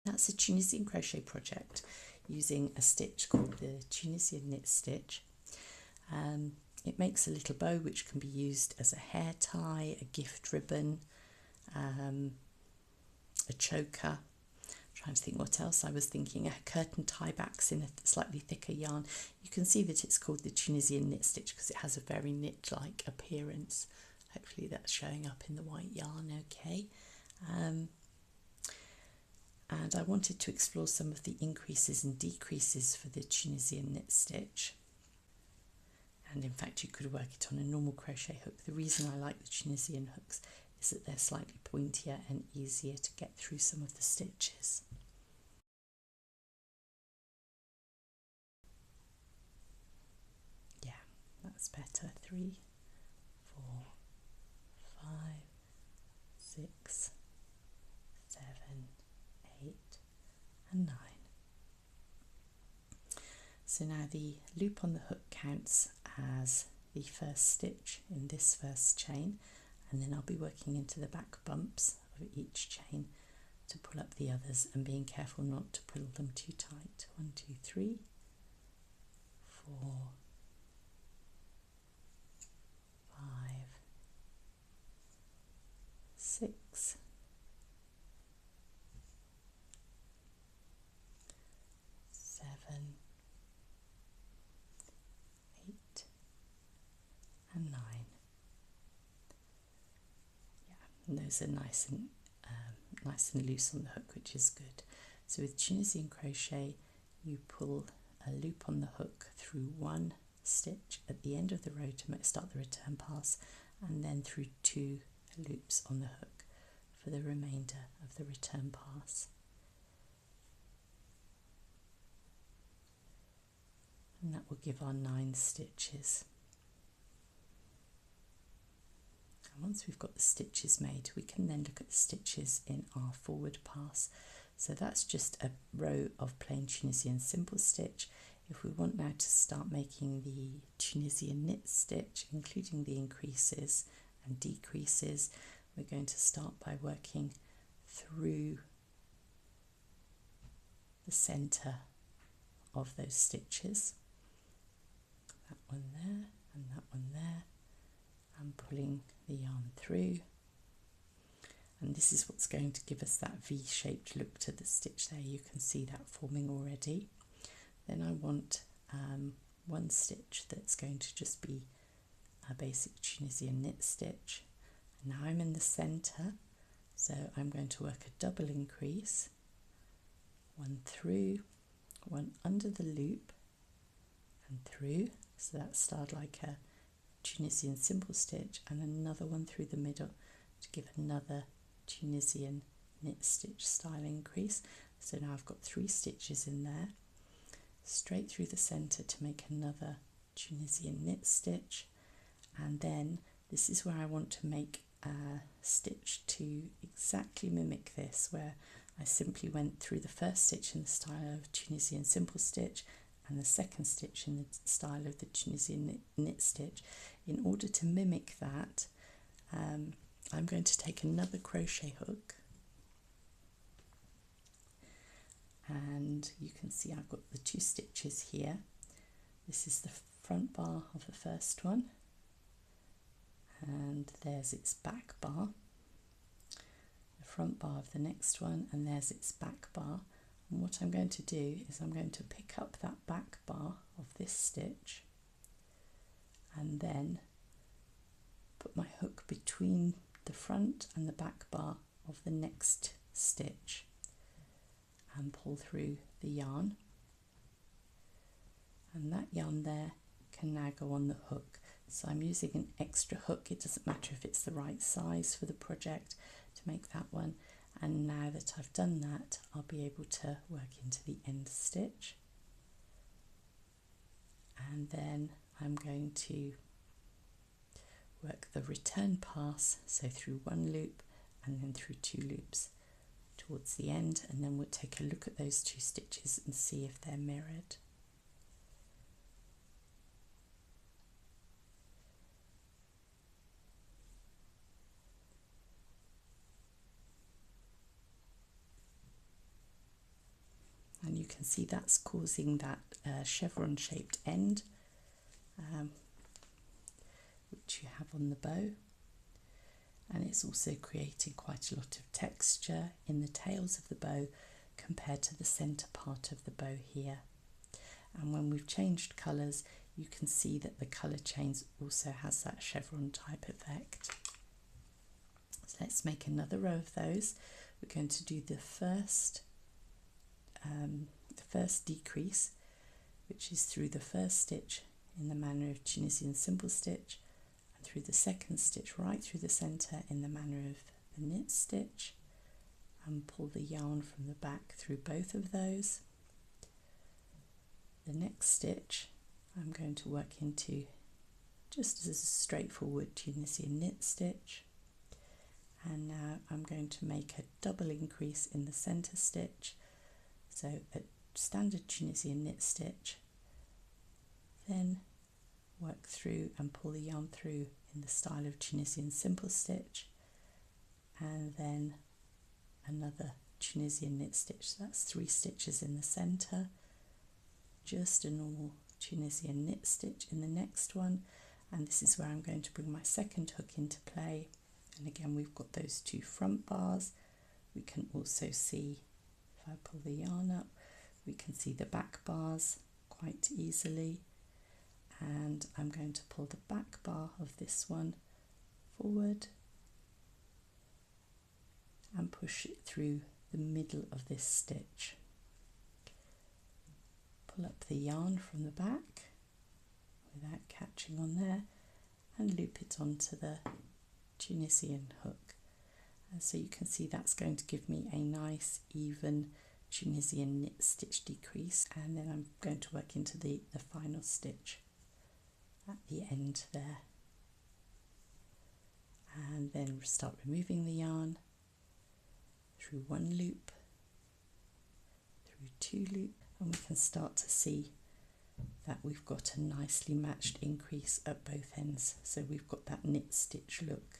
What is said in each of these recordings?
That's a Tunisian crochet project using a stitch called the Tunisian knit stitch. It makes a little bow which can be used as a hair tie, a gift ribbon, a choker. I'm trying to think what else I was thinking. A curtain tie backs in a slightly thicker yarn. You can see that it's called the Tunisian knit stitch because it has a very knit-like appearance. Hopefully that's showing up in the white yarn okay. And I wanted to explore some of the increases and decreases for the Tunisian knit stitch. And in fact you could work it on a normal crochet hook. The reason I like the Tunisian hooks is that they're slightly pointier and easier to get through some of the stitches. Yeah, that's better. 3, 4, 5, 6, 7, 8 and 9. So now the loop on the hook counts as the first stitch in this first chain, and then I'll be working into the back bumps of each chain to pull up the others and being careful not to pull them too tight. 1, 2, 3, 4, 5, 6, 7, 8 and 9. Yeah, and those are nice and loose on the hook, which is good. So with Tunisian crochet you pull a loop on the hook through one stitch at the end of the row to start the return pass, and then through 2 loops on the hook for the remainder of the return pass. And that will give our 9 stitches. And once we've got the stitches made, we can then look at the stitches in our forward pass. So that's just a row of plain Tunisian simple stitch. If we want now to start making the Tunisian knit stitch, including the increases and decreases, we're going to start by working through the center of those stitches. That one there and that one there, and pulling the yarn through. And this is what's going to give us that V-shaped look to the stitch there. You can see that forming already. Then I want one stitch that's going to just be a basic Tunisian knit stitch. Now I'm in the center, so I'm going to work a double increase, one through, one under the loop and through, so that started like a Tunisian simple stitch, and another one through the middle to give another Tunisian knit stitch style increase. So now I've got 3 stitches in there, straight through the center to make another Tunisian knit stitch, and then this is where I want to make a stitch to exactly mimic this, where I simply went through the first stitch in the style of Tunisian simple stitch and the second stitch in the style of the Tunisian knit stitch. In order to mimic that, I'm going to take another crochet hook, and you can see I've got the 2 stitches here. This is the front bar of the first one, and there's its back bar, the front bar of the next one, and there's its back bar. And what I'm going to do is I'm going to pick up that back bar of this stitch and then put my hook between the front and the back bar of the next stitch and pull through the yarn, and that yarn there can now go on the hook. So I'm using an extra hook. It doesn't matter if it's the right size for the project to make that one. And now that I've done that, I'll be able to work into the end stitch, and then I'm going to work the return pass, so through 1 loop and then through 2 loops towards the end, and then we'll take a look at those 2 stitches and see if they're mirrored. you can see that's causing that chevron shaped end which you have on the bow, and it's also creating quite a lot of texture in the tails of the bow compared to the centre part of the bow here. And when we've changed colours, you can see that the colour change also has that chevron type effect. So let's make another row of those. We're going to do the first decrease, which is through the first stitch in the manner of Tunisian simple stitch, and through the second stitch right through the centre in the manner of the knit stitch, and pull the yarn from the back through both of those. The next stitch I'm going to work into just as a straightforward Tunisian knit stitch, and now I'm going to make a double increase in the centre stitch, so a standard Tunisian knit stitch, then work through and pull the yarn through in the style of Tunisian simple stitch, and then another Tunisian knit stitch. So that's 3 stitches in the centre, just a normal Tunisian knit stitch in the next one, and this is where I'm going to bring my second hook into play. And again, we've got those 2 front bars. We can also see, if I pull the yarn up, we can see the back bars quite easily, and I'm going to pull the back bar of this one forward and push it through the middle of this stitch. Pull up the yarn from the back without catching on there and loop it onto the Tunisian hook. And so you can see that's going to give me a nice even Tunisian knit stitch decrease, and then I'm going to work into the final stitch at the end there, and then start removing the yarn through 1 loop, through 2 loops, and we can start to see that we've got a nicely matched increase at both ends. So we've got that knit stitch look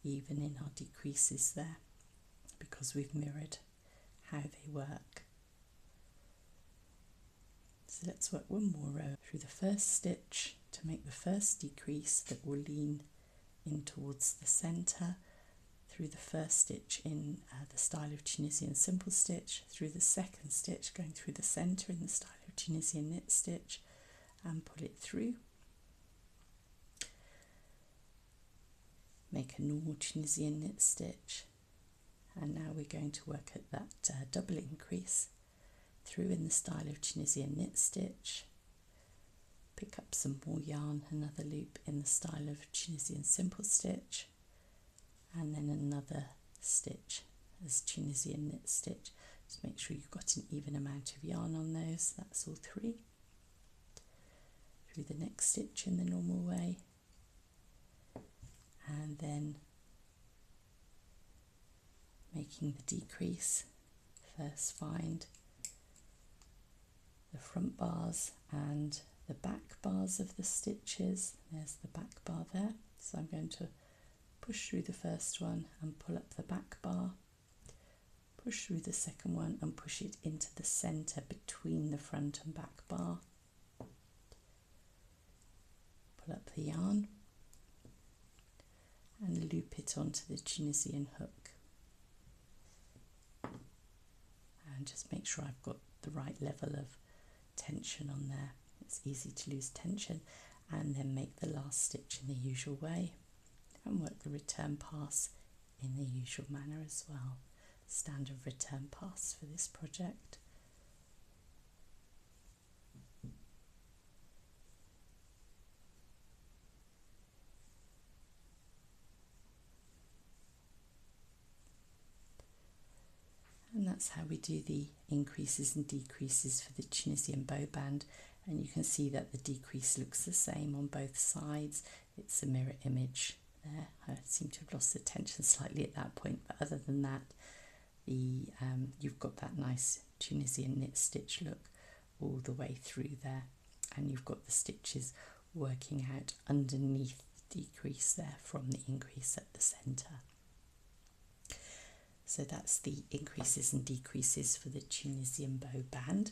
even in our decreases there, because we've mirrored how they work. So let's work 1 more row through the first stitch to make the first decrease that will lean in towards the centre, through the first stitch in the style of Tunisian simple stitch, through the second stitch going through the centre in the style of Tunisian knit stitch, and pull it through. Make a normal Tunisian knit stitch, and now we're going to work at that double increase through in the style of Tunisian knit stitch, pick up some more yarn, another loop in the style of Tunisian simple stitch, and then another stitch as Tunisian knit stitch. Just make sure you've got an even amount of yarn on those. That's all 3. Through the next stitch in the normal way, and then making the decrease. First find the front bars and the back bars of the stitches. There's the back bar there, so I'm going to push through the first one and pull up the back bar, push through the second one and push it into the centre between the front and back bar, pull up the yarn and loop it onto the Tunisian hook, and just make sure I've got the right level of tension on there. It's easy to lose tension, and then make the last stitch in the usual way and work the return pass in the usual manner as well. Standard return pass for this project. And that's how we do the increases and decreases for the Tunisian bow band, and you can see that the decrease looks the same on both sides. It's a mirror image there. I seem to have lost the tension slightly at that point, but other than that, you've got that nice Tunisian knit stitch look all the way through there, and you've got the stitches working out underneath the decrease there from the increase at the centre. So that's the increases and decreases for the Tunisian bow band.